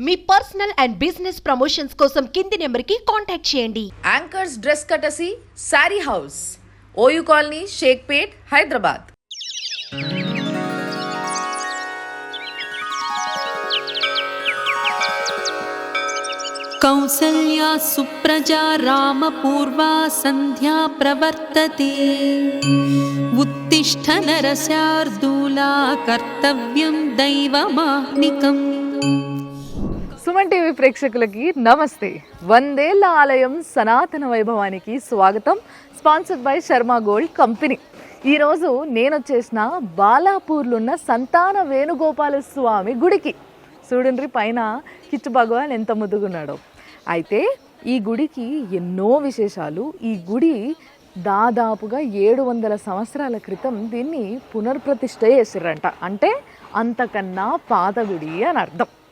Me personal and business promotions కోసం కింది నెంబర్కి కాంటాక్ట్ చేయండి. యాంకర్స్ డ్రెస్ కటసి sari house, OU colony, Shaikpet, Hyderabad. కౌసల్యా సుప్రజా రామపూర్వా సంధ్యా ప్రవర్తతే. ఉత్తిష్ఠ నరశార్దూలా కర్తవ్యం దైవమాహ్నికం. సుమన్ టీవీ ప్రేక్షకులకి నమస్తే. 100 ఏళ్ల ఆలయం సనాతన వైభవానికి స్వాగతం. Sponsored by Sharma gold company. ఈరోజు నేను వచ్చేసిన బాలాపూర్లో ఉన్న సంతాన వేణుగోపాల స్వామి గుడికి. చూడండి పైన కిచ్చు భగవాన్ ఎంత ముద్దుగున్నాడో. అయితే ఈ గుడికి ఎన్నో విశేషాలు. ఈ గుడి దాదాపుగా 700 సంవత్సరాల క్రితం దీన్ని పునర్ప్రతిష్ఠ చేసిర్రంట. అంటే అంతకన్నా పాత గుడి అని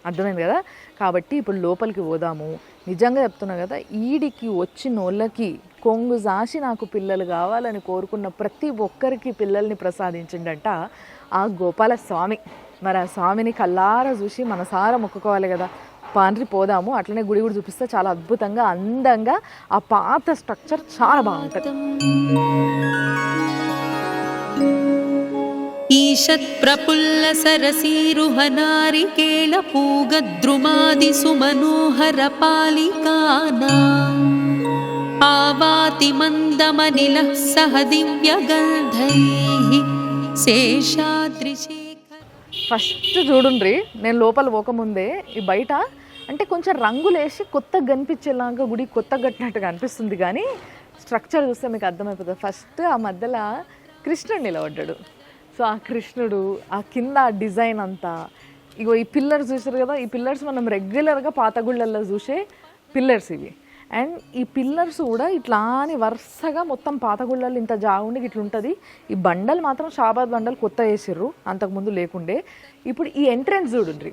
అర్థమైంది కదా. కాబట్టి ఇప్పుడు లోపలికి పోదాము. నిజంగా చెప్తున్నా కదా, ఈడికి వచ్చిన వాళ్ళకి కొంగు జాసి నాకు పిల్లలు కావాలని కోరుకున్న ప్రతి ఒక్కరికి పిల్లల్ని ప్రసాదించిండంట ఆ గోపాల స్వామి. మరి ఆ స్వామిని కల్లారా చూసి మనసారా మొక్కుకోవాలి కదా. పాండ్రి పోదాము. అట్లనే గుడి కూడా చూపిస్తే చాలా అద్భుతంగా అందంగా ఆ పాత స్ట్రక్చర్ చాలా బాగుంటుంది. ఈషత్ ప్రఫుల్ల సరసీరుహనారికేళ పూగద్రుమాది సుమనోహర పాలికానా ఆవాతి మందమనిల సహ దివ్యగంధైః శేషాద్రిశేఖర. ఫస్ట్ చూడుండ్రి, నేను లోపల పోకముందే ఈ బయట అంటే కొంచెం రంగులేసి కొత్తగా కనిపించేలాగా గుడి కొత్తగా కట్టినట్టుగా అనిపిస్తుంది, కానీ స్ట్రక్చర్ చూస్తే మీకు అర్థమైపోతుంది. ఫస్ట్ ఆ మధ్యలో కృష్ణుడు నిలబడ్డాడు. సో ఆ కృష్ణుడు ఆ కింద ఆ డిజైన్ అంతా ఇగో ఈ పిల్లర్స్ చూసారు కదా. ఈ పిల్లర్స్ మనం రెగ్యులర్గా పాత గుళ్ళల్లో చూసే పిల్లర్స్ ఇవి. అండ్ ఈ పిల్లర్స్ కూడా ఇట్లా అని వరుసగా మొత్తం పాత గుళ్ళల్లో ఇంత జాగుండి ఇట్లా ఉంటుంది. ఈ బండలు మాత్రం షాబాద్ బండలు కొత్త వేసిర్రు, అంతకుముందు లేకుండే. ఇప్పుడు ఈ ఎంట్రెన్స్ చూడండి,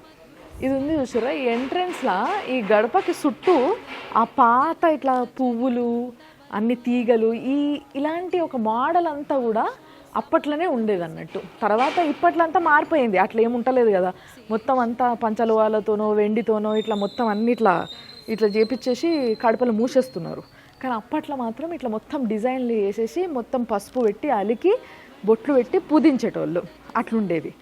ఇది ఉంది చూసారా. ఈ ఎంట్రెన్స్లో ఈ గడపకి చుట్టూ ఆ పాత ఇట్లా పువ్వులు అన్ని తీగలు ఇలాంటి ఒక మోడల్ అంతా కూడా అప్పట్లోనే ఉండేది అన్నట్టు. తర్వాత ఇప్పట్లో అంతా మారిపోయింది, అట్లా ఏముంటలేదు కదా. మొత్తం అంతా పంచలోహాలతోనో వెండితోనో ఇట్లా మొత్తం అన్ని ఇట్లా చేపించేసి కడపలు మూసేస్తున్నారు. కానీ అప్పట్లో మాత్రం ఇట్లా మొత్తం డిజైన్లు వేసేసి మొత్తం పసుపు పెట్టి అలికి బొట్లు పెట్టి పూజించేటోళ్ళు, అట్లుండేది.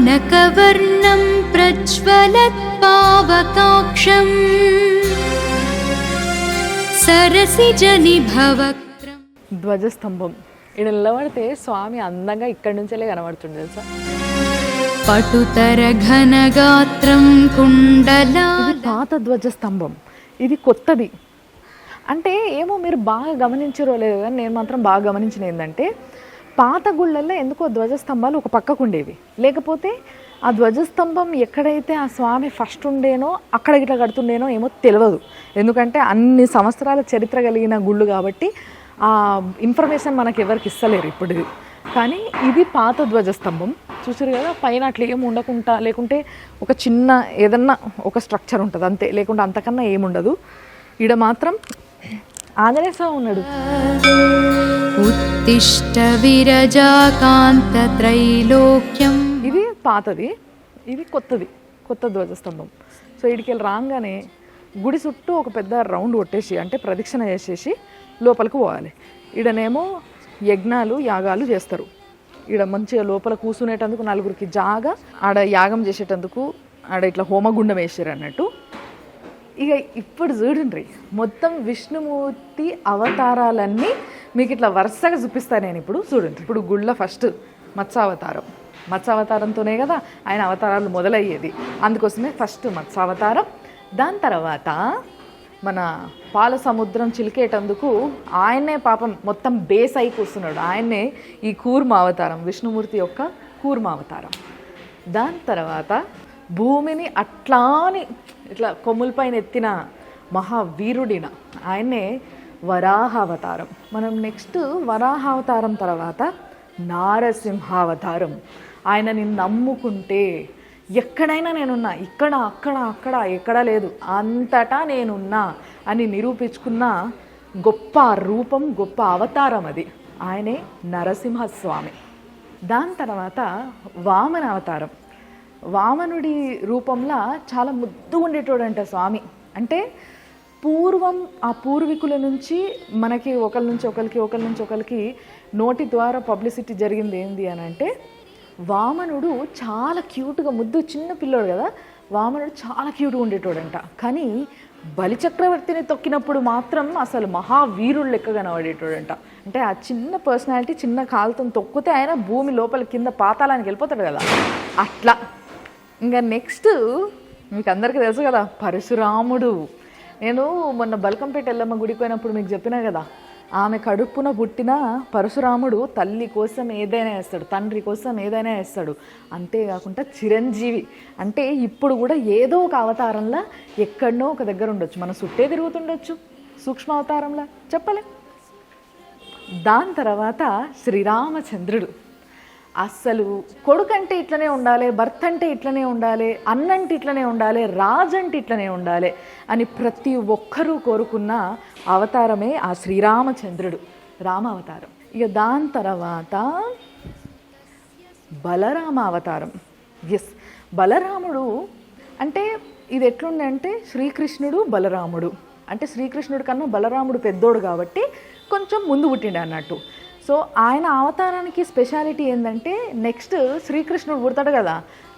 అమలకనకవర్ణం ప్రజ్వలత్ పావకాక్షం సరసిజనిభవక్త్రం. ధ్వజస్తంభం ఇక్కడ నిలబడితే స్వామి అందంగా ఇక్కడి నుంచే కనబడుతుంది తెలుసా. పటుతర ఘనగాత్రం కుండల. ఇది పాత ధ్వజస్తంభం, ఇది కొత్తది. అంటే ఏమో మీరు బాగా గమనించారో లేదో కానీ నేను మాత్రం బాగా గమనించిన ఏంటంటే, పాత గుళ్ళల్లో ఎందుకో ధ్వజస్తంభాలు ఒక పక్కకు ఉండేవి. లేకపోతే ఆ ధ్వజస్తంభం ఎక్కడైతే ఆ స్వామి ఫస్ట్ ఉండేనో అక్కడ ఇట్లా కడుతుండేనో ఏమో తెలియదు. ఎందుకంటే అన్ని సంవత్సరాల చరిత్ర కలిగిన గుళ్ళు కాబట్టి ఆ ఇన్ఫర్మేషన్ మనకు ఎవరికి ఇస్తలేరు ఇప్పుడు. కానీ ఇది పాత ధ్వజస్తంభం చూసారు కదా. పైన అట్లా ఏమి ఉండకుండా, లేకుంటే ఒక చిన్న ఏదన్నా ఒక స్ట్రక్చర్ ఉంటుంది అంతే, లేకుంటే అంతకన్నా ఏముండదు. ఈడ మాత్రం ఆంజనేయ స్వామి ఉన్నాడు. ఉత్తిష్ట విరజాకాంత త్రైలోక్యం. ఇది పాతది, ఇది కొత్తది, కొత్త ధ్వజస్తంభం. సో ఇడికెళ్ళి రాగానే గుడి చుట్టూ ఒక పెద్ద రౌండ్ కొట్టేసి అంటే ప్రదక్షిణ చేసేసి లోపలికి పోవాలి. ఈడనేమో యజ్ఞాలు యాగాలు చేస్తారు. ఈడ మంచిగా లోపల కూర్చునేటందుకు నలుగురికి జాగా, ఆడ యాగం చేసేటందుకు ఆడ ఇట్లా హోమగుండం వేసారు అన్నట్టు. ఇక ఇప్పుడు చూడండి మొత్తం విష్ణుమూర్తి అవతారాలన్నీ మీకు ఇట్లా వరుసగా చూపిస్తాను నేను ఇప్పుడు. చూడండి, ఇప్పుడు గుళ్ళ ఫస్ట్ మత్స్యావతారంతోనే కదా ఆయన అవతారాలు మొదలయ్యేది. అందుకోసమే ఫస్ట్ మత్స్యావతారం. దాని తర్వాత మన పాల సముద్రం చిలికేటందుకు ఆయన్నే పాపం మొత్తం బేస్ అయి కూర్చున్నాడు. ఆయన్నే ఈ కూర్మ అవతారం, విష్ణుమూర్తి యొక్క కూర్మ అవతారం. దాని తర్వాత భూమిని అట్లాని ఇట్లా కొమ్ములపైన ఎత్తిన మహావీరుడిన ఆయన్నే వరాహావతారం. మనం నెక్స్ట్ వరాహావతారం తర్వాత నారసింహావతారం. ఆయనని నమ్ముకుంటే ఎక్కడైనా నేనున్నా, ఇక్కడ అక్కడ అక్కడ ఎక్కడా లేదు, అంతటా నేనున్నా అని నిరూపించుకున్న గొప్ప రూపం, గొప్ప అవతారం అది. ఆయనే నరసింహస్వామి. దాని తర్వాత వామన అవతారం. వామనుడి రూపంలో చాలా ముద్దుగా ఉండేటోడంట స్వామి. అంటే పూర్వం ఆ పూర్వీకుల నుంచి మనకి ఒకరి నుంచి ఒకరికి నోటి ద్వారా పబ్లిసిటీ జరిగింది ఏంది అని అంటే, వామనుడు చాలా క్యూట్గా, ముద్దు చిన్న పిల్లోడు కదా, వామనుడు చాలా క్యూట్గా ఉండేటోడంట. కానీ బలిచక్రవర్తిని తొక్కినప్పుడు మాత్రం అసలు మహావీరుడు లెక్క కనబడేటోడంట. అంటే ఆ చిన్న పర్సనాలిటీ చిన్న కాలుతో తొక్కితే ఆయన భూమి లోపల కింద పాతాళానికి వెళ్ళిపోతాడు కదా, అట్లా. ఇంకా నెక్స్ట్ మీకు అందరికీ తెలుసు కదా పరశురాముడు. నేను మొన్న బల్కంపేట ఎల్లమ్మ గుడికి పోయినప్పుడు మీకు చెప్పినా కదా, ఆమె కడుపున పుట్టిన పరశురాముడు తల్లి కోసం ఏదైనా వేస్తాడు, తండ్రి కోసం ఏదైనా వేస్తాడు. అంతేకాకుండా చిరంజీవి. అంటే ఇప్పుడు కూడా ఏదో ఒక అవతారంలో ఎక్కడనో ఒక దగ్గర ఉండొచ్చు, మన చుట్టే తిరుగుతుండొచ్చు, సూక్ష్మ అవతారంలో చెప్పలే. దాని తర్వాత శ్రీరామచంద్రుడు. అస్సలు కొడుకంటే ఇట్లనే ఉండాలి, భర్త అంటే ఇట్లనే ఉండాలి, అన్నంటే ఇట్లనే ఉండాలి, రాజు అంటే ఇట్లనే ఉండాలి అని ప్రతి ఒక్కరూ కోరుకున్న అవతారమే ఆ శ్రీరామచంద్రుడు, రామ అవతారం. ఇక దాని తర్వాత బలరామ అవతారం. ఎస్, బలరాముడు అంటే ఇది ఎట్లుండే అంటే శ్రీకృష్ణుడు బలరాముడు. అంటే శ్రీకృష్ణుడి కన్నా బలరాముడు పెద్దోడు కాబట్టి కొంచెం ముందు పుట్టిండే అన్నట్టు. సో ఆయన అవతారానికి స్పెషాలిటీ ఏంటంటే, నెక్స్ట్ శ్రీకృష్ణుడు పుడతాడు కదా,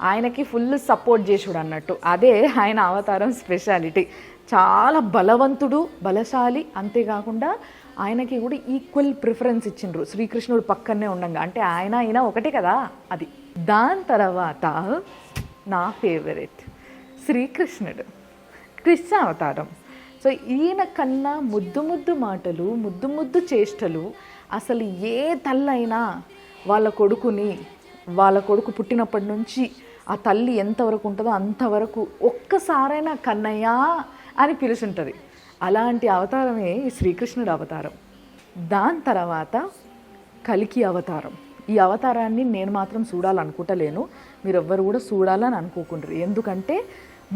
ఆయనకి ఫుల్ సపోర్ట్ చేసుడు అన్నట్టు. అదే ఆయన అవతారం స్పెషాలిటీ. చాలా బలవంతుడు, బలశాలి. అంతేకాకుండా ఆయనకి కూడా ఈక్వల్ ప్రిఫరెన్స్ ఇచ్చిండ్రు శ్రీకృష్ణుడు పక్కనే ఉండంగా. అంటే ఆయన ఒకటే కదా అది. దాని తర్వాత నా ఫేవరెట్ శ్రీకృష్ణుడు, కృష్ణ అవతారం. సో ఈయన కన్నా ముద్దు మాటలు, ముద్దు చేష్టలు. అసలు ఏ తల్లైనా వాళ్ళ కొడుకు పుట్టినప్పటి నుంచి ఆ తల్లి ఎంతవరకు ఉంటుందో అంతవరకు ఒక్కసారైనా కన్నయ్య అని పిలుచుంటుంది. అలాంటి అవతారమే ఈ శ్రీకృష్ణుడు అవతారం. దాని తర్వాత కలికి అవతారం. ఈ అవతారాన్ని నేను మాత్రం చూడాలనుకుంటలేను, మీరు ఎవ్వరు కూడా చూడాలని అనుకోకుండ్రు. ఎందుకంటే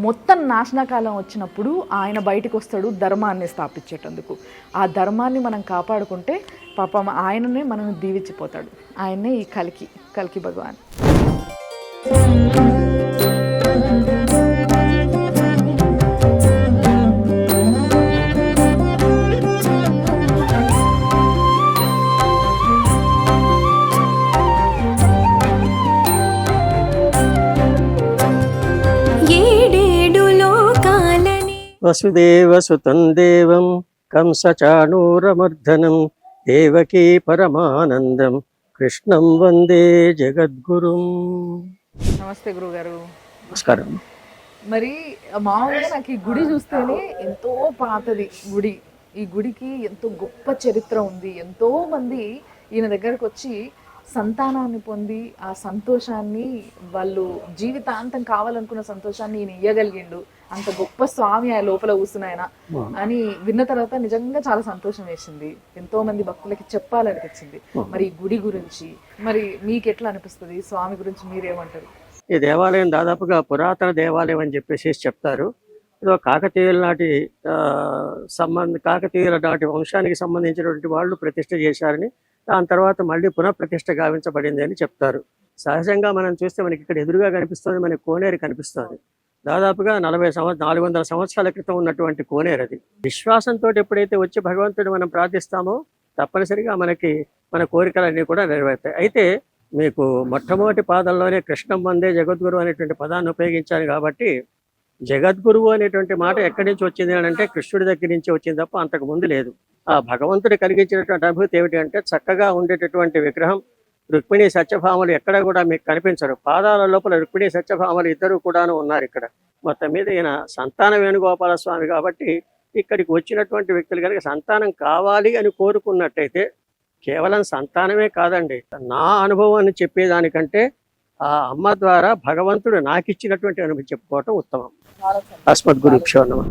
మొత్తం నాశనకాలం వచ్చినప్పుడు ఆయన బయటకు వస్తాడు ధర్మాన్ని స్థాపించేటందుకు. ఆ ధర్మాన్ని మనం కాపాడుకుంటే పాపం ఆయననే మనల్ని దీవించిపోతాడు. ఆయన్నే ఈ కలికి భగవాన్. వసుదేవసుతం దేవం కంసచాణూరమర్దనం దేవకీ పరమానందం కృష్ణం వందే జగద్గురుం. నమస్తే గురుగారు. నమస్కారం. మరి మామూలుగా నాకు ఈ గుడి చూస్తేనే ఎంతో పాతది గుడి. ఈ గుడికి ఎంతో గొప్ప చరిత్ర ఉంది. ఎంతో మంది ఈయన దగ్గరకు వచ్చి సంతానాన్ని పొంది ఆ సంతోషాన్ని, వాళ్ళు జీవితాంతం కావాలనుకున్న సంతోషాన్ని ఈయన ఇయ్యగలిగిండు. అంత గొప్ప స్వామి ఆ లోపల కూర్చున్నాయన అని విన్న తర్వాత నిజంగా చాలా సంతోషం వేసింది. ఎంతో మంది భక్తులకి చెప్పాలనిపించింది. మరి ఈ గుడి గురించి మరి మీకు ఎట్లా అనిపిస్తుంది, స్వామి గురించి మీరేమంటారు? ఈ దేవాలయం దాదాపుగా పురాతన దేవాలయం అని చెప్పేసి చెప్తారు. ఇది కాకతీయుల నాటి వంశానికి సంబంధించినటువంటి వాళ్ళు ప్రతిష్ఠ చేశారని, దాని తర్వాత మళ్ళీ పునఃప్రతిష్ఠ గావించబడింది అని చెప్తారు. సహజంగా మనం చూస్తే మనకి ఇక్కడ ఎదురుగా కనిపిస్తుంది, మనకి కోనేరు కనిపిస్తుంది. దాదాపుగా 400 సంవత్సరాల క్రితం ఉన్నటువంటి కోనేరు అది. విశ్వాసంతో ఎప్పుడైతే వచ్చి భగవంతుడు మనం ప్రార్థిస్తామో తప్పనిసరిగా మనకి మన కోరికలన్నీ కూడా నెరవేరుతాయి. అయితే మీకు మొట్టమొదటి పాదంలోనే కృష్ణం వందే జగద్గురు అనేటువంటి పదాన్ని ఉపయోగించాను కాబట్టి, జగద్గురువు అనేటువంటి మాట ఎక్కడి నుంచి వచ్చింది అని అంటే కృష్ణుడి దగ్గర నుంచి వచ్చింది తప్ప అంతకు ముందు లేదు. ఆ భగవంతుడు కలిగించినటువంటి అనుభూతి ఏమిటి అంటే, చక్కగా ఉండేటటువంటి విగ్రహం రుక్మిణి సత్యభామలు ఎక్కడ కూడా మీకు కనిపించరు. పాదాల లోపల రుక్మిణి సత్యభామలు ఇద్దరు కూడాను ఉన్నారు ఇక్కడ. మొత్తం మీద ఈయన సంతాన వేణుగోపాల స్వామి కాబట్టి ఇక్కడికి వచ్చినటువంటి వ్యక్తులు కనుక సంతానం కావాలి అని కోరుకున్నట్టయితే, కేవలం సంతానమే కాదండి, నా అనుభవాన్ని చెప్పేదానికంటే ఆ అమ్మ ద్వారా భగవంతుడు నాకు ఇచ్చినటువంటి అనుభవం చెప్పుకోవటం ఉత్తమం. అస్మద్గురుభ్యో నమః.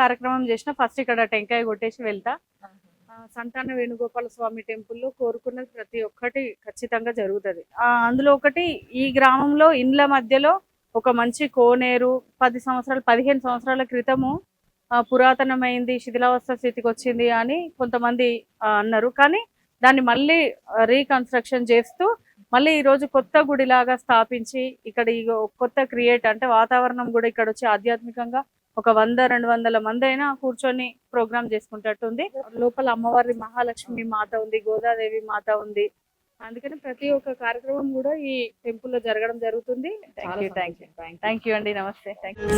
కార్యక్రమం చేసినా ఫస్ట్ ఇక్కడ టెంకాయ కొట్టేసి వెళ్తా. సంతాన వేణుగోపాల స్వామి టెంపుల్లో కోరుకున్నది ప్రతి ఒక్కటి ఖచ్చితంగా జరుగుతుంది. అందులో ఒకటి, ఈ గ్రామంలో ఇండ్ల మధ్యలో ఒక మంచి కోనేరు 15 సంవత్సరాల క్రితము పురాతనమైంది, శిథిలావస్థ స్థితికి వచ్చింది అని కొంతమంది అన్నారు. కానీ దాన్ని మళ్ళీ రీకన్స్ట్రక్షన్ చేస్తూ మళ్ళీ ఈరోజు కొత్త గుడిలాగా స్థాపించి ఇక్కడ ఈ కొత్త క్రియేట్ అంటే వాతావరణం కూడా ఇక్కడ వచ్చి ఆధ్యాత్మికంగా ఒక 100-200 మంది అయినా కూర్చొని ప్రోగ్రామ్ చేసుకుంటట్టుంది. లోపల అమ్మవారి మహాలక్ష్మి మాత ఉంది, గోదాదేవి మాత ఉంది. అందుకని ప్రతి ఒక్క కార్యక్రమం కూడా ఈ టెంపుల్లో జరగడం జరుగుతుంది. థ్యాంక్ యూ అండి. నమస్తే. Thank you.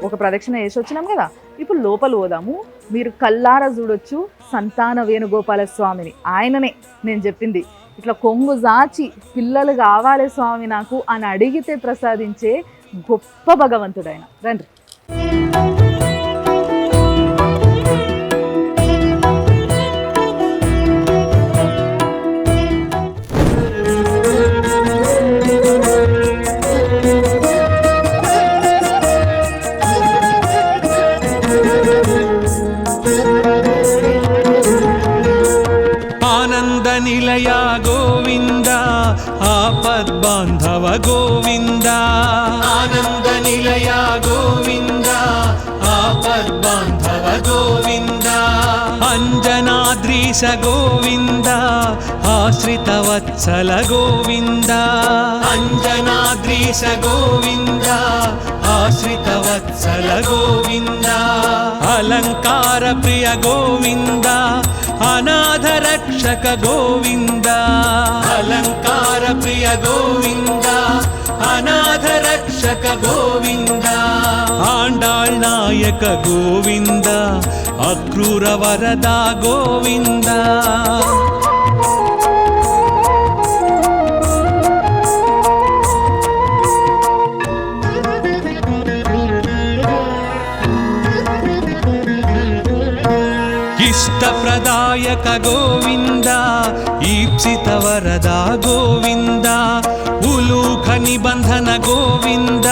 ఒక ప్రదక్షిణ వేసి వచ్చినాం కదా, ఇప్పుడు లోపల పోదాము. మీరు కల్లారా చూడొచ్చు సంతాన వేణుగోపాల స్వామిని. ఆయననే నేను చెప్పింది, ఇట్లా కొంగు జాచి పిల్లలు కావాలి స్వామి నాకు అని అడిగితే ప్రసాదించే గొప్ప భగవంతుడు ఆయన. రండి. నిలయ గోవింద ఆపద్బాంధవ గోవింద, ఆనంద నిలయ గోవింద ఆపద్బాంధవ గోవింద, అంజనాద్రీశ గోవింద ఆశ్రిత వత్సల గోవింద, అంజనాద్రీశ గోవింద ఆశ్రిత వత్సల గోవింద, అలంకార ప్రియ గోవింద అనాథ రక్షక గోవింద, అలంకార ప్రియ గోవింద అనాథ రక్షక గోవింద, ఆండాళ్ నాయక గోవింద అక్రూర వరద గోవింద. ఇష్టప్రదాయక గోవింద ఈప్సిత వరద గోవింద, ఉలూఖ నిబంధన గోవింద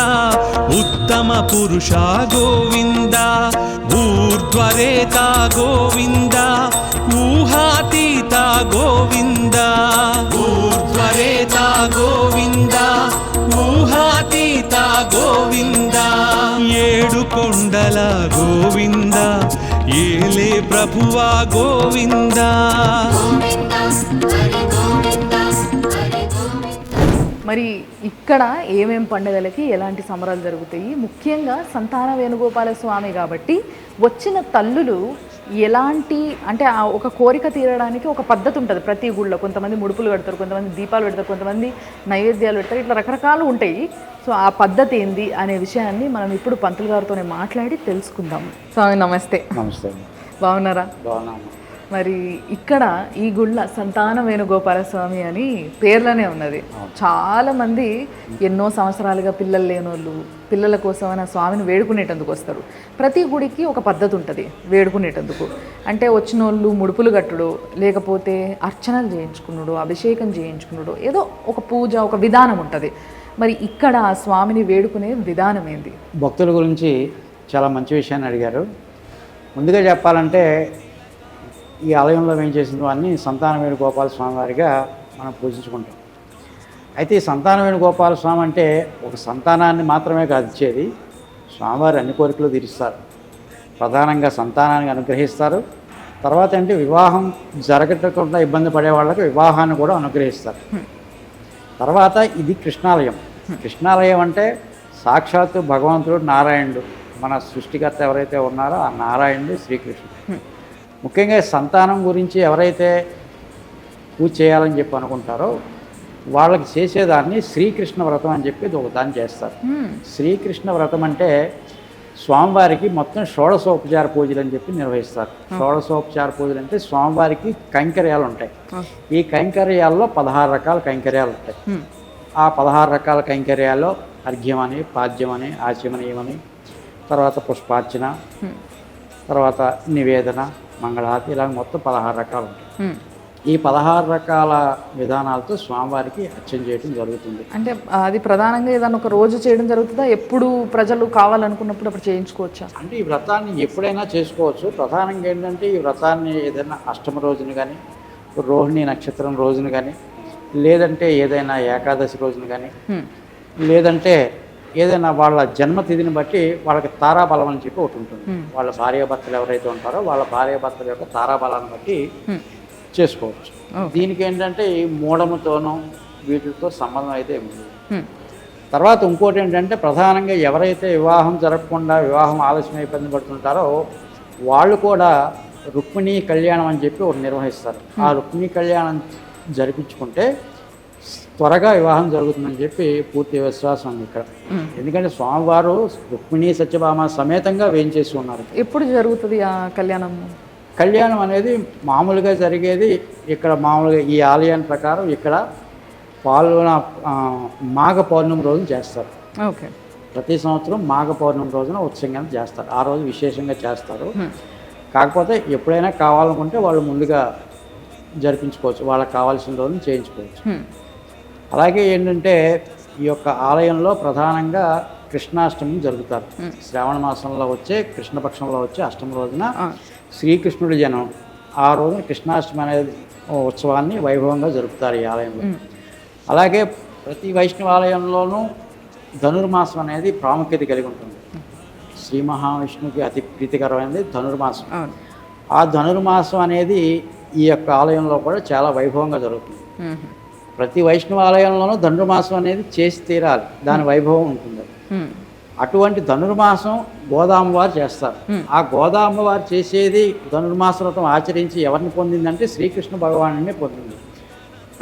ఉత్తమ పురుష గోవింద, ఊర్ధ్వరేత గోవింద ఊహాతీత గోవింద, ఊర్ధ్వరేత గోవింద ఊహాతీత గోవింద, ఏడు కొండల గోవింద ఏలే ప్రభువా గోవింద. మరి ఇక్కడ ఏమేం పండుగలకి ఎలాంటి సంబరాలు జరుగుతాయి? ముఖ్యంగా సంతాన వేణుగోపాల స్వామి కాబట్టి వచ్చిన తల్లులు ఎలాంటి అంటే ఒక కోరిక తీరడానికి ఒక పద్ధతి ఉంటుంది ప్రతి గుళ్ళో. కొంతమంది ముడుపులు పెడతారు, కొంతమంది దీపాలు పెడతారు, కొంతమంది నైవేద్యాలు పెడతారు, ఇట్లా రకరకాలు ఉంటాయి. సో ఆ పద్ధతి ఏంది అనే విషయాన్ని మనం ఇప్పుడు పంతులు గారితోనే మాట్లాడి తెలుసుకుందాం. స్వామి నమస్తే. నమస్తే. బాగున్నారా? బాగున్నాము. మరి ఇక్కడ ఈ గుళ్ళ సంతాన వేణుగోపాల స్వామి అని పేర్లోనే ఉన్నది. చాలామంది ఎన్నో సంవత్సరాలుగా పిల్లలు లేనోళ్ళు పిల్లల కోసం అని స్వామిని వేడుకునేటందుకు వస్తారు. ప్రతి గుడికి ఒక పద్ధతి ఉంటుంది వేడుకునేటందుకు. అంటే వచ్చిన వాళ్ళు ముడుపులు కట్టుడు, లేకపోతే అర్చనలు చేయించుకున్నాడు, అభిషేకం చేయించుకున్నాడు, ఏదో ఒక పూజ ఒక విధానం ఉంటుంది. మరి ఇక్కడ ఆ స్వామిని వేడుకునే విధానం ఏంది? భక్తుల గురించి చాలా మంచి విషయాన్ని అడిగారు. ముందుగా చెప్పాలంటే ఈ ఆలయంలో మేము చేసిన వారిని సంతాన వేణుగోపాల స్వామి వారిగా మనం పూజించుకుంటాం. అయితే ఈ సంతాన వేణుగోపాల స్వామి అంటే ఒక సంతానాన్ని మాత్రమే కాదు ఇచ్చేది, స్వామివారి అన్ని కోరికలు తీరుస్తారు. ప్రధానంగా సంతానాన్ని అనుగ్రహిస్తారు. తర్వాత అంటే వివాహం జరగకుండా ఇబ్బంది పడే వాళ్ళకి వివాహాన్ని కూడా అనుగ్రహిస్తారు. తర్వాత ఇది కృష్ణాలయం. కృష్ణాలయం అంటే సాక్షాత్తు భగవంతుడు నారాయణుడు, మన సృష్టికర్త ఎవరైతే ఉన్నారో ఆ నారాయణుడు శ్రీకృష్ణుడు. ముఖ్యంగా సంతానం గురించి ఎవరైతే పూజ చేయాలని చెప్పి అనుకుంటారో వాళ్ళకి చేసేదాన్ని శ్రీకృష్ణ వ్రతం అని చెప్పి ఒక దాన్ని చేస్తారు. శ్రీకృష్ణ వ్రతం అంటే స్వామివారికి మొత్తం షోడశోపచార పూజలు అని చెప్పి నిర్వహిస్తారు. షోడశోపచార పూజలు అంటే స్వామివారికి కైంకర్యాలు ఉంటాయి. ఈ కైంకర్యాల్లో 16 రకాల కైంకర్యాలు ఉంటాయి. ఆ 16 రకాల కైంకర్యాల్లో అర్ఘ్యమని, పాద్యమని, ఆచమనీయమని, తర్వాత పుష్పార్చన, తర్వాత నివేదన, మంగళహారతి, ఇలా మొత్తం 16 రకాలు ఉంటాయి. ఈ 16 రకాల విధానాలతో స్వామివారికి అర్చన చేయడం జరుగుతుంది. అంటే అది ప్రధానంగా ఏదైనా ఒక రోజు చేయడం జరుగుతుందా, ఎప్పుడు ప్రజలు కావాలనుకున్నప్పుడు అప్పుడు చేయించుకోవచ్చా? అంటే ఈ వ్రతాన్ని ఎప్పుడైనా చేసుకోవచ్చు. ప్రధానంగా ఏంటంటే ఈ వ్రతాన్ని ఏదైనా అష్టమ రోజున కానీ, రోహిణి నక్షత్రం రోజున కానీ, లేదంటే ఏదైనా ఏకాదశి రోజున కానీ, లేదంటే ఏదైనా వాళ్ళ జన్మతిథిని బట్టి వాళ్ళకి తారాబలం అని చెప్పి ఒకటి ఉంటుంది. వాళ్ళ భార్యాభర్తలు ఎవరైతే ఉంటారో వాళ్ళ భార్యాభర్తల యొక్క తారాబలాన్ని బట్టి చేసుకోవచ్చు. దీనికి ఏంటంటే ఈ మూఢముతోనూ వీటితో సంబంధం అయితే ఉంది. తర్వాత ఇంకోటి ఏంటంటే ప్రధానంగా ఎవరైతే వివాహం జరగకుండా వివాహం ఆలస్యం ఇబ్బంది పడుతుంటారో వాళ్ళు కూడా రుక్మిణీ కళ్యాణం అని చెప్పి ఒకటి నిర్వహిస్తారు. ఆ రుక్మిణీ కళ్యాణం జరిపించుకుంటే త్వరగా వివాహం జరుగుతుందని చెప్పి పూర్తి విశ్వాసం ఉంది ఇక్కడ. ఎందుకంటే స్వామివారు రుక్మిణీ సత్యభామ సమేతంగా వేయించేసి ఉన్నారు. ఎప్పుడు జరుగుతుంది ఆ కళ్యాణం? కళ్యాణం అనేది మామూలుగా జరిగేది ఇక్కడ మామూలుగా ఈ ఆలయాన్ని ప్రకారం ఇక్కడ మాఘ పౌర్ణమి రోజున చేస్తారు. ఓకే. ప్రతి సంవత్సరం మాఘ పౌర్ణమి రోజున ఉత్సవంగా చేస్తారు. ఆ రోజు విశేషంగా చేస్తారు. కాకపోతే ఎప్పుడైనా కావాలనుకుంటే వాళ్ళు ముందుగా జరిపించుకోవచ్చు, వాళ్ళకి కావాల్సిన రోజున చేయించుకోవచ్చు. అలాగే ఏంటంటే ఈ యొక్క ఆలయంలో ప్రధానంగా కృష్ణాష్టమి జరుగుతారు. శ్రావణ మాసంలో వచ్చే కృష్ణపక్షంలో వచ్చే అష్టమి రోజున శ్రీకృష్ణుడి జనం ఆ రోజున కృష్ణాష్టమి అనేది ఉత్సవాన్ని వైభవంగా జరుపుతారు ఈ ఆలయంలో. అలాగే ప్రతి వైష్ణవాలయంలోనూ ధనుర్మాసం అనేది ప్రాముఖ్యత కలిగి ఉంటుంది. శ్రీ మహావిష్ణువుకి అతి ప్రీతికరమైనది ధనుర్మాసం. ఆ ధనుర్మాసం అనేది ఈ యొక్క ఆలయంలో కూడా చాలా వైభవంగా జరుగుతుంది. ప్రతి వైష్ణవాలయంలోనూ ధనుర్మాసం అనేది చేసి తీరాలి, దాని వైభవం ఉంటుంది. అటువంటి ధనుర్మాసం గోదామ్మవారు చేస్తారు. ఆ గోదామ్మవారు చేసేది ధనుర్మాస వ్రతం ఆచరించి ఎవరిని పొందిందంటే శ్రీకృష్ణ భగవానుడిని పొందింది.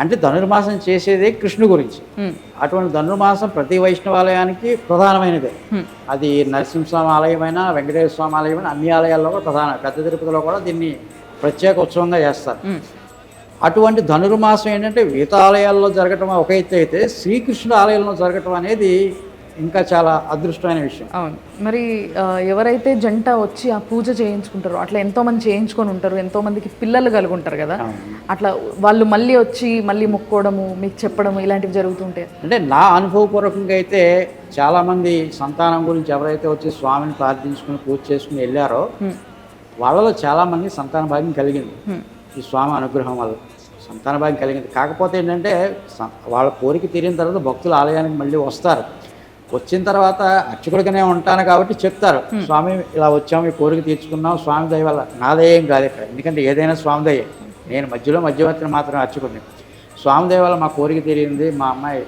అంటే ధనుర్మాసం చేసేదే కృష్ణు గురించి. అటువంటి ధనుర్మాసం ప్రతి వైష్ణవాలయానికి ప్రధానమైనదే. అది నరసింహస్వామి ఆలయమైనా వెంకటేశ్వర స్వామి ఆలయమైనా అన్ని ఆలయాల్లో కూడా ప్రధాన. పెద్ద తిరుపతిలో కూడా దీన్ని ప్రత్యేక ఉత్సవంగా చేస్తారు. అటువంటి ధనుర్మాసం ఏంటంటే మిగతా ఆలయాల్లో జరగటం ఒక ఎత్తు అయితే శ్రీకృష్ణుడు ఆలయంలో జరగటం అనేది ఇంకా చాలా అదృష్టమైన విషయం. అవును. మరి ఎవరైతే జంట వచ్చి ఆ పూజ చేయించుకుంటారో అట్లా ఎంతోమంది చేయించుకొని ఉంటారు, ఎంతోమందికి పిల్లలు కలిగి ఉంటారు కదా, అట్లా వాళ్ళు మళ్ళీ వచ్చి మళ్ళీ మొక్కోవడము మీకు చెప్పడము ఇలాంటివి జరుగుతుంటాయి. అంటే నా అనుభవపూర్వకంగా అయితే చాలామంది సంతానం గురించి ఎవరైతే వచ్చి స్వామిని ప్రార్థించుకుని పూజ చేసుకుని వెళ్ళారో వాళ్ళలో చాలామంది సంతాన భాగ్యం కలిగింది. ఈ స్వామి అనుగ్రహం వల్ల సంతాన భాగ్యం కలిగింది. కాకపోతే ఏంటంటే వాళ్ళ కోరిక తీరిన తర్వాత భక్తులు ఆలయానికి మళ్ళీ వస్తారు. వచ్చిన తర్వాత అర్చకుడిగానే ఉంటాను కాబట్టి చెప్తారు, స్వామి ఇలా వచ్చాము, ఈ కోరిక తీర్చుకున్నాం, స్వామి దయ వల్ల. నాదయ్యేం కాదు ఇక్కడ, ఎందుకంటే ఏదైనా స్వామి దయ్యే. నేను మధ్యవర్తిని మాత్రమే అర్చకుడిని. స్వామి దయ వల్ల మా కోరిక తీరింది, మా అమ్మాయి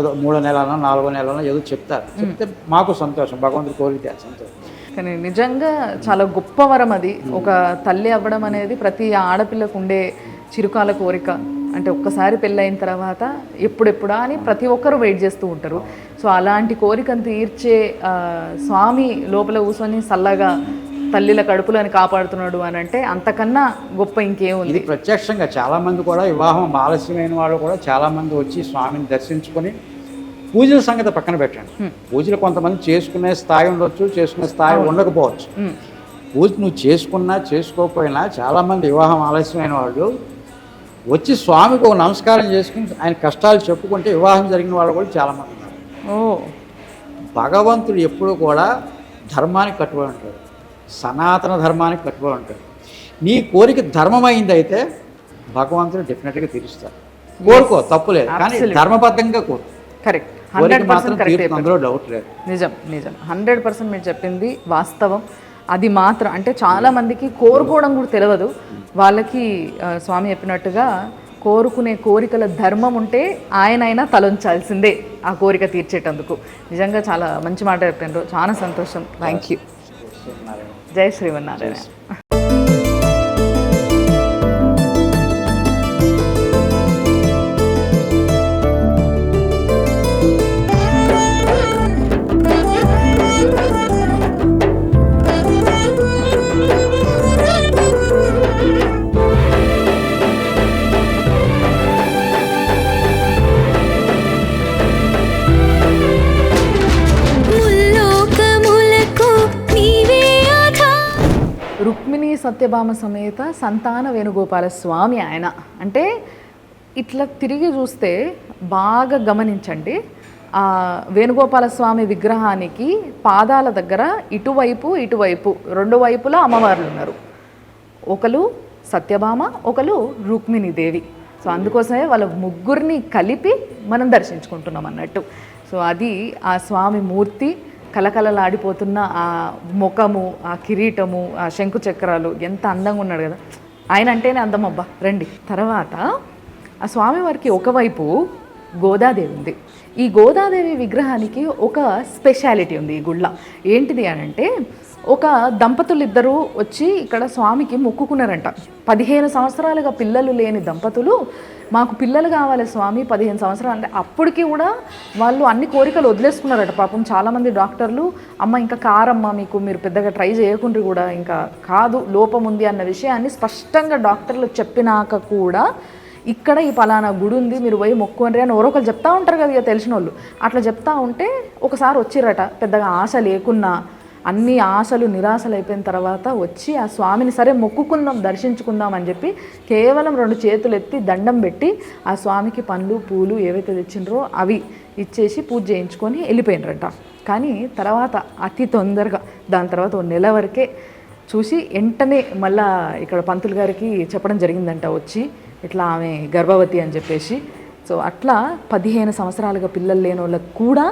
ఏదో 3 నెలలనో 4 నెలలనో ఏదో చెప్తారు. చెప్తే మాకు సంతోషం, భగవంతుడి కోరిక తీరు సంతోషం. కానీ నిజంగా చాలా గొప్ప వరం అది. ఒక తల్లి అవ్వడం అనేది ప్రతి ఆడపిల్లకు ఉండే చిరుకాల కోరిక. అంటే ఒక్కసారి పెళ్ళైన తర్వాత ఎప్పుడెప్పుడా అని ప్రతి ఒక్కరూ వెయిట్ చేస్తూ ఉంటారు. సో అలాంటి కోరికను తీర్చే స్వామి లోపల కూర్చొని చల్లగా తల్లిల కడుపులను కాపాడుతున్నాడు అని అంటే అంతకన్నా గొప్ప ఇంకేముంది. ఇది ప్రత్యక్షంగా చాలామంది కూడా వివాహం ఆలస్యమైన వాళ్ళు కూడా చాలామంది వచ్చి స్వామిని దర్శించుకొని పూజల సంగతి పక్కన పెట్టండి. పూజలు కొంతమంది చేసుకునే స్థాయి ఉండొచ్చు, చేసుకునే స్థాయి ఉండకపోవచ్చు. పూజ నువ్వు చేసుకున్నా చేసుకోకపోయినా చాలామంది వివాహం ఆలస్యమైన వాళ్ళు వచ్చి స్వామికి ఒక నమస్కారం చేసుకుని ఆయన కష్టాలు చెప్పుకుంటే వివాహం జరిగిన వాళ్ళు కూడా చాలామంది ఉన్నారు. భగవంతుడు ఎప్పుడు కూడా ధర్మానికి కట్టుబడి ఉంటాడు, సనాతన ధర్మానికి కట్టుబడి ఉంటాడు. నీ కోరిక ధర్మమైంది అయితే భగవంతుడు డెఫినెట్గా తీరుస్తాడు. కోరుకో, తప్పులేదు, కానీ ధర్మబద్ధంగా కోరు. కరెక్ట్, అందులో డౌట్ లేదు. నిజం 100% మీరు చెప్పింది వాస్తవం. అది మాత్రం అంటే చాలామందికి కోరుకోవడం కూడా తెలియదు. వాళ్ళకి స్వామి చెప్పినట్టుగా కోరుకునే కోరికల ధర్మం ఉంటే ఆయనైనా తలంచాల్సిందే ఆ కోరిక తీర్చేటందుకు. నిజంగా చాలా మంచి మాట చెప్పారు, చాలా సంతోషం. Thank you. జై శ్రీమన్నారాయణ. సత్యభామ సమేత సంతాన వేణుగోపాల స్వామి ఆయన. అంటే ఇట్లా తిరిగి చూస్తే బాగా గమనించండి, ఆ వేణుగోపాల స్వామి విగ్రహానికి పాదాల దగ్గర ఇటువైపు రెండు వైపులా అమ్మవార్లు ఉన్నారు. ఒకరు సత్యభామ, ఒకరు రుక్మిణీదేవి. సో అందుకోసమే వాళ్ళ ముగ్గురిని కలిపి మనం దర్శించుకుంటున్నాం అన్నట్టు. సో అది ఆ స్వామి మూర్తి కలకలలాడిపోతున్న ఆ ముఖము, ఆ కిరీటము, ఆ శంకు చక్రాలు ఎంత అందంగా ఉన్నాడు కదా. ఆయన అంటేనే అందం అబ్బా. రండి. తర్వాత ఆ స్వామివారికి ఒకవైపు గోదాదేవి ఉంది. ఈ గోదాదేవి విగ్రహానికి ఒక స్పెషాలిటీ ఉంది ఈ గుళ్ళ. ఏంటిది అని అంటే, ఒక దంపతులు ఇద్దరు వచ్చి ఇక్కడ స్వామికి మొక్కుకున్నారంట. 15 సంవత్సరాలుగా పిల్లలు లేని దంపతులు, మాకు పిల్లలు కావాలి స్వామి 15 సంవత్సరాలు అంటే, అప్పటికి కూడా వాళ్ళు అన్ని కోరికలు వదిలేసుకున్నారట. పాపం చాలామంది డాక్టర్లు అమ్మ ఇంకా కారమ్మ మీకు, మీరు పెద్దగా ట్రై చేయకుండా కూడా ఇంకా కాదు, లోపం ఉంది అన్న విషయాన్ని స్పష్టంగా డాక్టర్లు చెప్పినాక కూడా ఇక్కడ ఈ పలానా గుడి ఉంది మీరు పోయి మొక్కుకోండి అని ఎవరొకరు చెప్తా ఉంటారు కదా, ఇక తెలిసిన వాళ్ళు. అట్లా చెప్తా ఉంటే ఒకసారి వచ్చిర్రట, పెద్దగా ఆశ లేకున్నా అన్ని ఆశలు నిరాశలు అయిపోయిన తర్వాత వచ్చి ఆ స్వామిని సరే మొక్కుకుందాం దర్శించుకుందాం అని చెప్పి కేవలం 2 చేతులు ఎత్తి దండం పెట్టి ఆ స్వామికి పండ్లు పూలు ఏవైతే తెచ్చిండ్రో అవి ఇచ్చేసి పూజ చేయించుకొని వెళ్ళిపోయినరట. కానీ తర్వాత అతి తొందరగా దాని తర్వాత 1 నెల వరకే చూసి వెంటనే మళ్ళా ఇక్కడ పంతులు గారికి చెప్పడం జరిగిందంట వచ్చి, ఇట్లా ఆమె గర్భవతి అని చెప్పేసి. సో అట్లా 15 సంవత్సరాలుగా పిల్లలు లేని వాళ్ళకు కూడా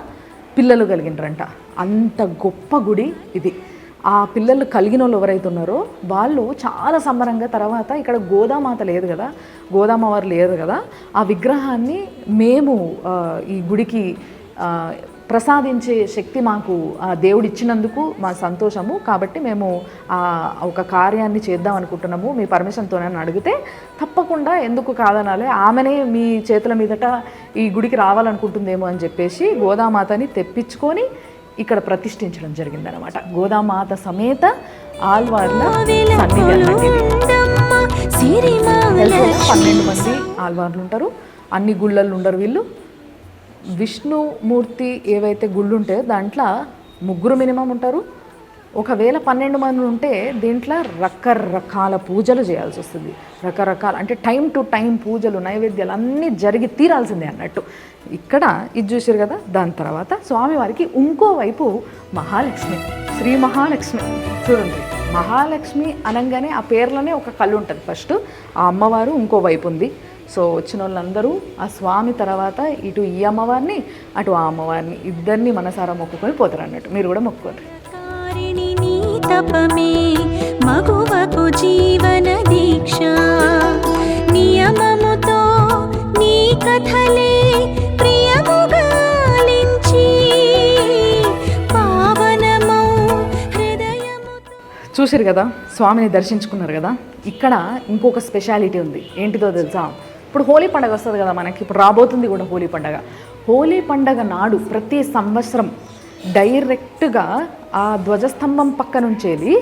పిల్లలు కలిగినరంట. అంత గొప్ప గుడి ఇది. ఆ పిల్లలు కలిగిన వాళ్ళు ఎవరైతే ఉన్నారో వాళ్ళు చాలా సంబరంగా తర్వాత ఇక్కడ గోదామాత లేదు కదా, గోదామవారు లేదు కదా, ఆ విగ్రహాన్ని మేము ఈ గుడికి ప్రసాదించే శక్తి మాకు ఆ దేవుడు ఇచ్చినందుకు మా సంతోషము, కాబట్టి మేము ఒక కార్యాన్ని చేద్దాం అనుకుంటున్నాము మీ పర్మిషన్తోనే అని అడిగితే, తప్పకుండా ఎందుకు కాదనాలి, ఆమెనే మీ చేతుల మీదట ఈ గుడికి రావాలనుకుంటుందేమో అని చెప్పేసి గోదామాతని తెప్పించుకొని ఇక్కడ ప్రతిష్ఠించడం జరిగిందనమాట. గోదామాత సమేత ఆళ్వార్ల సన్నిధి అన్నట్టు. 12 మంది ఆళ్వార్లు ఉంటారు. అన్ని గుళ్ళల్లో ఉండరు వీళ్ళు. విష్ణుమూర్తి ఏవైతే గుళ్ళు ఉంటాయో దాంట్లో 3 మినిమం ఉంటారు. ఒకవేళ 12 మంది ఉంటే దీంట్లో రకరకాల పూజలు చేయాల్సి వస్తుంది. రకరకాల అంటే టైం టు టైం పూజలు నైవేద్యాలు అన్నీ జరిగి తీరాల్సిందే అన్నట్టు. ఇక్కడ ఇది చూసారు కదా. దాని తర్వాత స్వామివారికి ఇంకోవైపు మహాలక్ష్మి, శ్రీ మహాలక్ష్మి. చూడండి, మహాలక్ష్మి అనగానే ఆ పేర్లోనే ఒక కళ్ళు ఉంటుంది. ఫస్ట్ ఆ అమ్మవారు ఇంకోవైపు ఉంది. సో వచ్చిన వాళ్ళందరూ ఆ స్వామి తర్వాత ఇటు ఈ అమ్మవారిని అటు ఆ అమ్మవారిని ఇద్దరిని మనసారా మొక్కుకొని పోతారు అన్నట్టు. మీరు కూడా మొక్కుకోండి. తపమే మగువకు జీవన దీక్ష నియమముతో నీ కథలే ప్రియముగాలించి పావనమౌ హృదయముతో. చూసారు కదా, స్వామిని దర్శించుకున్నారు కదా. ఇక్కడ ఇంకొక స్పెషాలిటీ ఉంది. ఏంటిదో తెలుసా? ఇప్పుడు హోలీ పండుగ వస్తుంది కదా మనకి, ఇప్పుడు రాబోతుంది కూడా హోలీ పండుగ. హోలీ పండుగ నాడు ప్రతి సంవత్సరం డైరెక్ట్గా ఆ ధ్వజస్తంభం పక్క నుంచి వెళ్ళి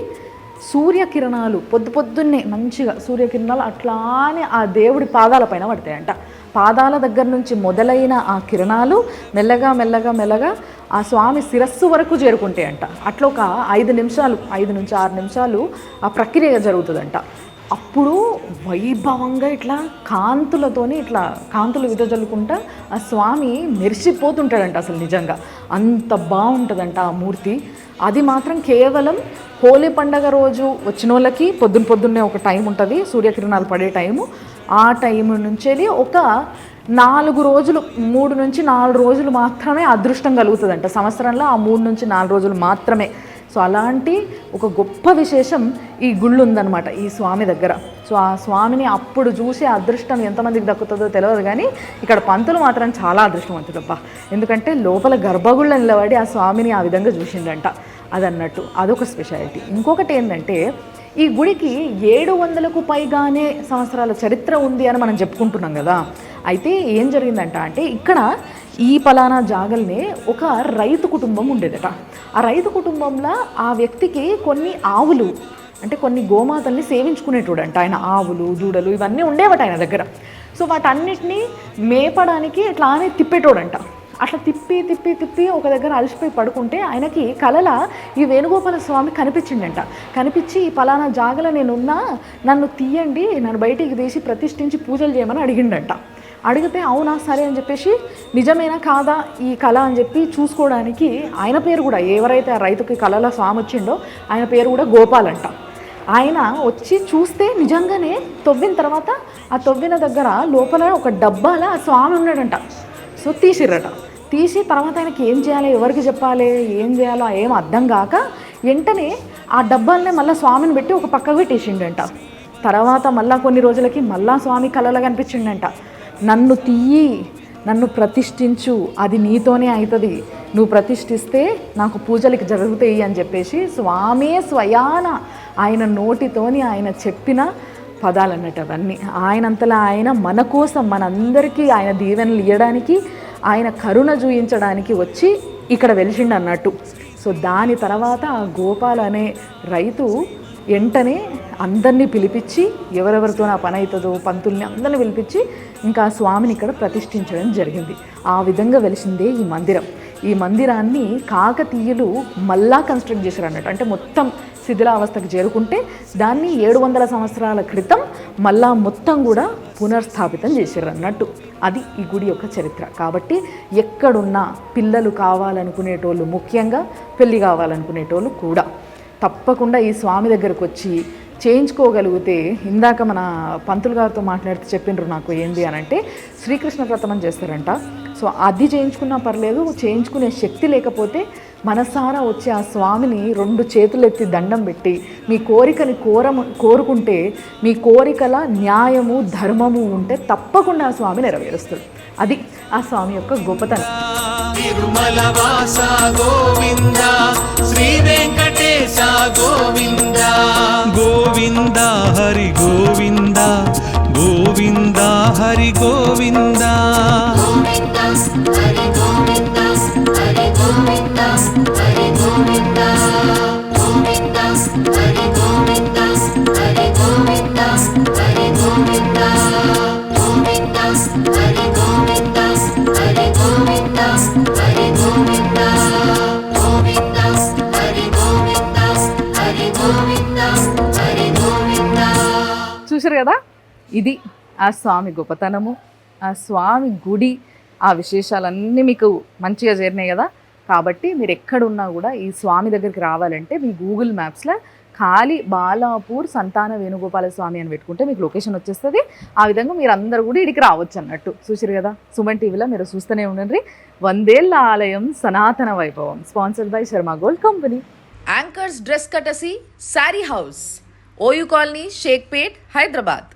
సూర్యకిరణాలు పొద్దున్నే మంచిగా సూర్యకిరణాలు అట్లానే ఆ దేవుడి పాదాల పైన పడతాయంట. పాదాల దగ్గర నుంచి మొదలైన ఆ కిరణాలు మెల్లగా మెల్లగా మెల్లగా ఆ స్వామి శిరస్సు వరకు చేరుకుంటాయంట. అట్లా ఒక 5 నిమిషాలు 5 నుంచి 6 నిమిషాలు ఆ ప్రక్రియ జరుగుతుందంట. అప్పుడు వైభవంగా ఇట్లా కాంతులతోని ఇట్లా కాంతులు విదజల్లుకుంటా ఆ స్వామి మెరిసిపోతుంటాడంట. అసలు నిజంగా అంత బాగుంటుందంట ఆ మూర్తి. అది మాత్రం కేవలం హోలీ పండగ రోజు వచ్చిన వాళ్ళకి పొద్దున్నే ఒక టైం ఉంటుంది, సూర్యకిరణాలు పడే టైము. ఆ టైం నుంచి ఒక 4 రోజులు 3 నుంచి 4 రోజులు మాత్రమే అదృష్టం కలుగుతుందంట సంవత్సరంలో. ఆ 3 నుంచి 4 రోజులు మాత్రమే. సో అలాంటి ఒక గొప్ప విశేషం ఈ గుళ్ళు ఉందన్నమాట ఈ స్వామి దగ్గర. సో ఆ స్వామిని అప్పుడు చూసి అదృష్టం ఎంతమందికి దక్కుతుందో తెలియదు, కానీ ఇక్కడ పంతులు మాత్రం చాలా అదృష్టవంతుడబ్బా. ఎందుకంటే లోపల గర్భగుళ్ళ నిలబడి ఆ స్వామిని ఆ విధంగా చూసిండంట. అదన్నట్టు అదొక స్పెషాలిటీ. ఇంకొకటి ఏంటంటే, ఈ గుడికి 700కు పైగానే సంవత్సరాల చరిత్ర ఉంది అని మనం చెప్పుకుంటున్నాం కదా. అయితే ఏం జరిగిందంట అంటే, ఇక్కడ ఈ పలానా జాగల్నే ఒక రైతు కుటుంబం ఉండేదట. ఆ రైతు కుటుంబంలో ఆ వ్యక్తికి కొన్ని ఆవులు అంటే కొన్ని గోమాతల్ని సేవించుకునేటోడంట ఆయన. ఆవులు దూడలు ఇవన్నీ ఉండేవట ఆయన దగ్గర. సో వాటన్నిటినీ మేపడానికి ఇట్లానే తిప్పేటోడంట. అట్లా తిప్పి తిప్పి తిప్పి ఒక దగ్గర అలసిపోయి పడుకుంటే ఆయనకి కలల ఈ వేణుగోపాల స్వామి కనిపించిండంట. కనిపించి ఈ పలానా జాగలో నేనున్నా, నన్ను తీయండి, నన్ను బయటికి తీసి ప్రతిష్ఠించి పూజలు చేయమని అడిగిండంట. అడిగితే అవునా సరే అని చెప్పేసి నిజమేనా కాదా ఈ కళ అని చెప్పి చూసుకోవడానికి ఆయన పేరు కూడా, ఎవరైతే ఆ రైతుకి కళల స్వామి వచ్చిండో ఆయన పేరు కూడా గోపాల్ అంట. ఆయన వచ్చి చూస్తే నిజంగానే తవ్విన తర్వాత ఆ తవ్విన దగ్గర లోపల ఒక డబ్బాల ఆ స్వామి ఉన్నాడంట. సో తీసిర్రట. తీసి తర్వాత ఆయనకి ఏం చేయాలి, ఎవరికి చెప్పాలి, ఏం చేయాలో ఏం అర్థం కాక వెంటనే ఆ డబ్బాలనే మళ్ళీ స్వామిని పెట్టి ఒక పక్కకు పెట్టేసిండంట. తర్వాత మళ్ళీ కొన్ని రోజులకి మళ్ళా స్వామి కళలో కనిపించిండంట. నన్ను తీయి, నన్ను ప్రతిష్ఠించు, అది నీతోనే అవుతుంది, నువ్వు ప్రతిష్ఠిస్తే నాకు పూజలకి జరుగుతాయి అని చెప్పేసి స్వామే స్వయాన ఆయన నోటితోని ఆయన చెప్పిన పదాలు అన్నట్టు అవన్నీ. ఆయనంతలా ఆయన మన కోసం మనందరికీ ఆయన దీవెనలు ఇవ్వడానికి, ఆయన కరుణ చూయించడానికి వచ్చి ఇక్కడ వెలిసిండు అన్నట్టు. సో దాని తర్వాత ఆ గోపాల్ అనే రైతు వెంటనే అందరినీ పిలిపించి, ఎవరెవరితో నా పని అవుతుందో పంతుల్ని అందరిని పిలిపించి ఇంకా ఆ స్వామిని ఇక్కడ ప్రతిష్ఠించడం జరిగింది. ఆ విధంగా వెలిసిందే ఈ మందిరం. ఈ మందిరాన్ని కాకతీయులు మళ్ళా కన్స్ట్రక్ట్ చేశారు అన్నట్టు. అంటే మొత్తం శిథిలావస్థకు చేరుకుంటే దాన్ని 700 సంవత్సరాల క్రితం మళ్ళా మొత్తం కూడా పునర్స్థాపితం చేశారు అన్నట్టు. అది ఈ గుడి యొక్క చరిత్ర. కాబట్టి ఎక్కడున్నా పిల్లలు కావాలనుకునేటోళ్ళు, ముఖ్యంగా పెళ్ళి కావాలనుకునేటోళ్ళు కూడా తప్పకుండా ఈ స్వామి దగ్గరకు వచ్చి చేయించుకోగలిగితే, ఇందాక మన పంతులు గారితో మాట్లాడితే చెప్పిండ్రు నాకు ఏంది అని అంటే శ్రీకృష్ణ వ్రతం చేస్తారంట. సో అది చేయించుకున్నా పర్లేదు, చేయించుకునే శక్తి లేకపోతే మనసారా వచ్చి ఆ స్వామిని 2 చేతులు ఎత్తి దండం పెట్టి మీ కోరికని కోరుకుంటే, మీ కోరికల న్యాయము ధర్మము ఉంటే తప్పకుండా ఆ స్వామి నెరవేరుస్తాడు. అది ఆ స్వామి యొక్క గొప్పతనం. తిరుమల వాస గోవింద, శ్రీ వెంకటేశ గోవింద, గోవింద హరి గోవింద, గోవింద హరి గోవింద, హరి గోవింద, హరి గోవింద, హరి గోవింద, గోవింద హరి గోవింద, హరి గోవింద, హరి గోవింద, గోవింద హరి గోవింద, హరి గోవింద, హరి గోవింద, గోవింద హరి గోవింద, హరి గోవింద, హరి గోవింద. చూశారు కదా, ఇది ఆ స్వామి గొప్పతనము, ఆ స్వామి గుడి, ఆ విశేషాలన్నీ మీకు మంచిగా చేరినాయి కదా. కాబట్టి మీరు ఎక్కడున్నా కూడా ఈ స్వామి దగ్గరికి రావాలంటే మీ గూగుల్ మ్యాప్స్లో ఖాళీ బాలాపూర్ సంతాన వేణుగోపాల స్వామి అని పెట్టుకుంటే మీకు లొకేషన్ వచ్చేస్తుంది. ఆ విధంగా మీరు అందరూ కూడా ఇడికి రావచ్చు అన్నట్టు. చూసారు కదా, సుమన్ టీవీలో మీరు చూస్తూనే ఉండండి. 100 ఏళ్ల ఆలయం సనాతన వైభవం, sponsored by Sharma gold company. Anchors dress కటసి sari house, OU colony, Shaikpet, Hyderabad.